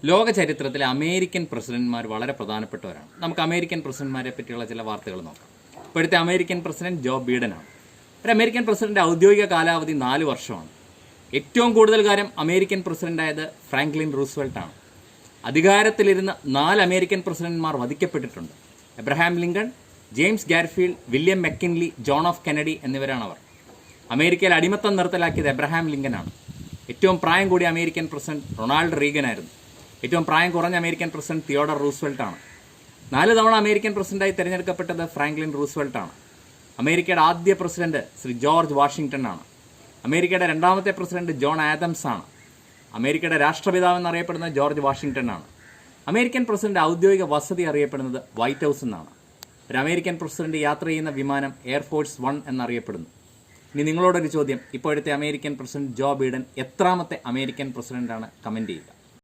ലോക ചരിത്രത്തിലെ അമേരിക്കൻ പ്രസിഡന്റ്മാർ വളരെ പ്രധാനപ്പെട്ടവരാണ്. നമുക്ക് അമേരിക്കൻ പ്രസിഡന്റ്മാരെ പറ്റിയുള്ള ചില വാർത്തകൾ നോക്കാം. ഇപ്പോഴത്തെ അമേരിക്കൻ പ്രസിഡന്റ് ജോ ബൈഡനാണ്. ഒരു അമേരിക്കൻ പ്രസിഡന്റ് ഔദ്യോഗിക കാലാവധി 4 വർഷമാണ്. ഏറ്റവും കൂടുതൽ കാലം അമേരിക്കൻ പ്രസിഡന്റായത് ഫ്രാങ്ക്ലിൻ റൂസ്വെൽട്ടാണ്. അധികാരത്തിലിരുന്ന് 4 അമേരിക്കൻ പ്രസിഡന്റ്മാർ വധിക്കപ്പെട്ടിട്ടുണ്ട്. Abraham Lincoln, James Garfield, William McKinley, John F Kennedy എന്നിവരാണവർ. അമേരിക്കയിൽ അടിമത്തം നിർത്തലാക്കിയത് എബ്രഹാം ലിങ്കനാണ്. ഏറ്റവും പ്രായം കൂടിയ അമേരിക്കൻ പ്രസിഡന്റ് റൊണാൾഡ് റീഗനായിരുന്നു. ഏറ്റവും പ്രായം കുറഞ്ഞ അമേരിക്കൻ പ്രസിഡന്റ് തിയോഡർ റൂസ്വെൽട്ടാണ്. 4 തവണ അമേരിക്കൻ പ്രസിഡന്റായി തിരഞ്ഞെടുക്കപ്പെട്ടത് ഫ്രാങ്ക്ലിൻ റൂസ്വെൽട്ടാണ്. അമേരിക്കയുടെ ആദ്യ പ്രസിഡന്റ് ശ്രീ ജോർജ് വാഷിംഗ്ടൺ ആണ്. അമേരിക്കയുടെ 2ാമത്തെ പ്രസിഡന്റ് ജോൺ ആദംസ് ആണ്. അമേരിക്കയുടെ രാഷ്ട്രപിതാവ് എന്നറിയപ്പെടുന്നത് ജോർജ് വാഷിംഗ്ടൺ ആണ്. അമേരിക്കൻ പ്രസിഡന്റ് ഔദ്യോഗിക വസതി അറിയപ്പെടുന്നത് വൈറ്റ് ഹൗസ് എന്നാണ്. ഒരു അമേരിക്കൻ പ്രസിഡന്റ് യാത്ര ചെയ്യുന്ന വിമാനം എയർഫോഴ്സ് 1 എന്നറിയപ്പെടുന്നു. ഇനി നിങ്ങളോടൊരു ചോദ്യം, ഇപ്പോഴത്തെ അമേരിക്കൻ പ്രസിഡന്റ് ജോ ബൈഡൻ എത്രാമത്തെ അമേരിക്കൻ പ്രസിഡന്റാണ്? കമന്റ് ചെയ്യുക.